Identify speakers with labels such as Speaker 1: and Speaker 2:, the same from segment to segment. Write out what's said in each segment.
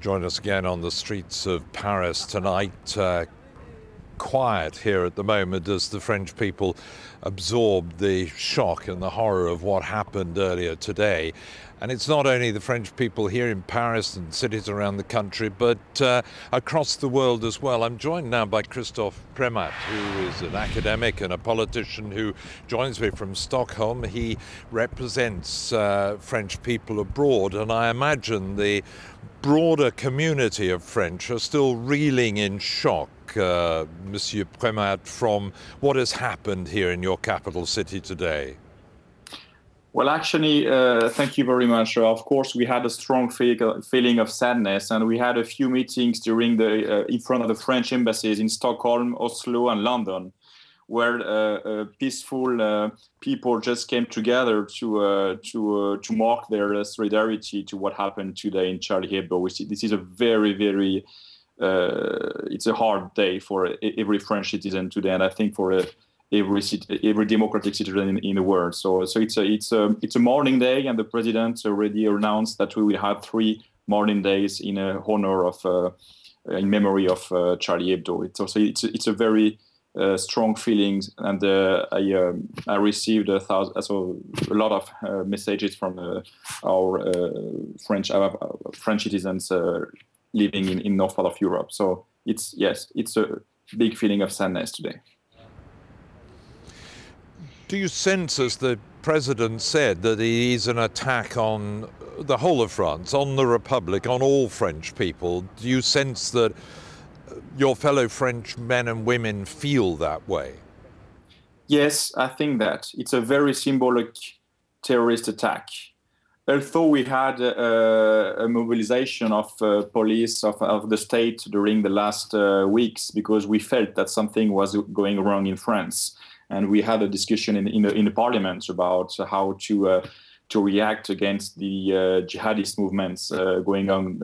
Speaker 1: Join us again on the streets of Paris tonight. Quiet here at the moment as the French people absorb the shock and the horror of what happened earlier today. And it's not only the French people here in Paris and cities around the country, but across the world as well. I'm joined now by Christophe Premat, who is an academic and a politician who joins me from Stockholm. He represents French people abroad, and I imagine the broader community of French are still reeling in shock, Monsieur Premat, from what has happened here in your capital city today.
Speaker 2: Well, actually, thank you very much. Of course, we had a strong feeling of sadness, and we had a few meetings during in front of the French embassies in Stockholm, Oslo, and London, where peaceful people just came together to mark their solidarity to what happened today in Charlie Hebdo. This is a very it's a hard day for every French citizen today, and I think for every democratic citizen in the world. So it's a mourning day, and the president already announced that we will have 3 mourning days in honor of in memory of Charlie Hebdo. It's a very strong feeling, and I received a lot of messages from our French citizens living in north part of Europe. So it's a big feeling of sadness today.
Speaker 1: Do you sense, as the president said, that it is an attack on the whole of France, on the Republic, on all French people? Do you sense that your fellow French men and women feel that way?
Speaker 2: Yes, I think that. It's a very symbolic terrorist attack. Although we had a mobilization of police, of the state during the last weeks, because we felt that something was going wrong in France. And we had a discussion in the parliament about how to react against the jihadist movements going on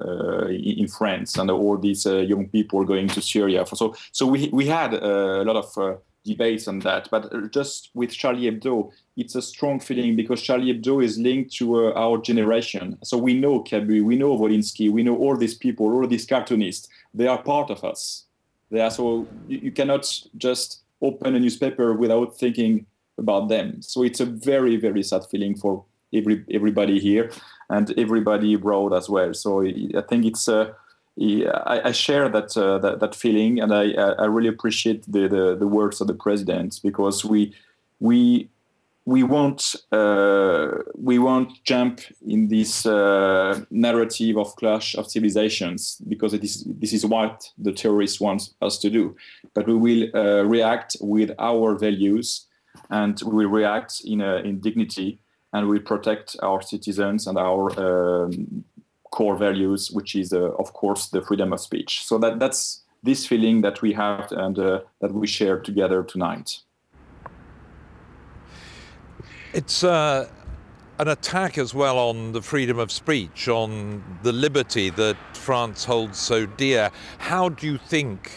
Speaker 2: in France, and all these young people going to Syria. So we had a lot of debates on that. But just with Charlie Hebdo, it's a strong feeling, because Charlie Hebdo is linked to our generation. So we know Cabu, we know Volinsky, we know all these people, all these cartoonists. They are part of us. So you cannot just open a newspaper without thinking about them. So it's a very sad feeling for everybody here and everybody abroad as well. So I think it's I share that feeling, and I really appreciate the words of the president, because we won't jump in this narrative of clash of civilizations, because this is what the terrorists want us to do. But we will react with our values, and we will react in dignity, and we protect our citizens and our core values, which is, of course, the freedom of speech. So that's this feeling that we have and that we share together tonight.
Speaker 1: It's an attack as well on the freedom of speech, on the liberty that France holds so dear. How do you think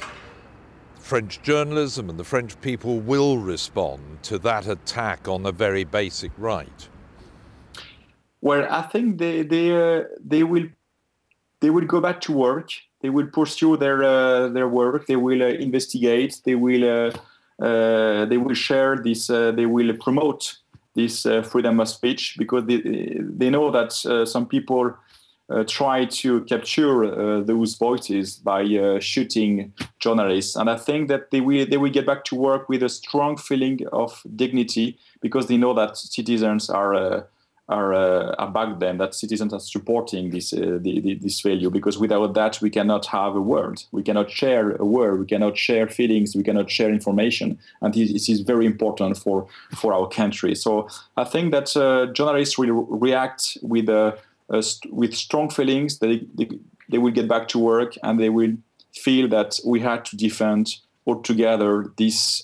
Speaker 1: French journalism and the French people will respond to that attack on a very basic right?
Speaker 2: Well, I think they will go back to work. They will pursue their work. They will investigate. They will share this. They will promote this freedom of speech, because they know that some people try to capture those voices by shooting journalists. And I think that they will get back to work with a strong feeling of dignity, because they know that citizens are back them, that citizens are supporting this value, because without that we cannot have a world. We cannot share a world. We cannot share feelings. We cannot share information, and this is very important for our country. So I think that journalists will react with strong feelings. They will get back to work, and they will feel that we had to defend altogether this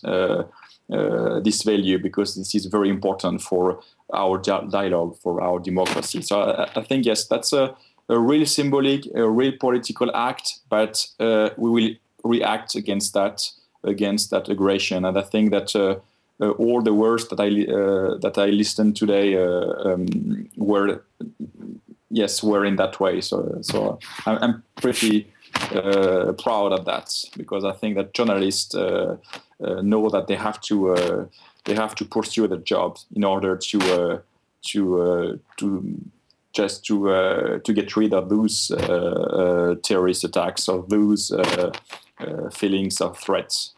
Speaker 2: value, because this is very important for our dialogue, for our democracy. So I think, yes, that's a real symbolic, a real political act, but we will react against that aggression. And I think that all the words that I listened today were yes, were in that way. So I'm pretty proud of that, because I think that journalists know that they have to pursue their jobs in order to get rid of those terrorist attacks, of those feelings of threats.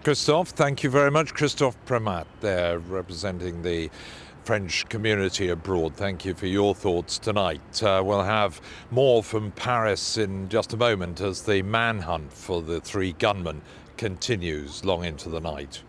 Speaker 1: Christophe, thank you very much. Christophe Premat there, representing the French community abroad. Thank you for your thoughts tonight. We'll have more from Paris in just a moment as the manhunt for the three gunmen continues long into the night.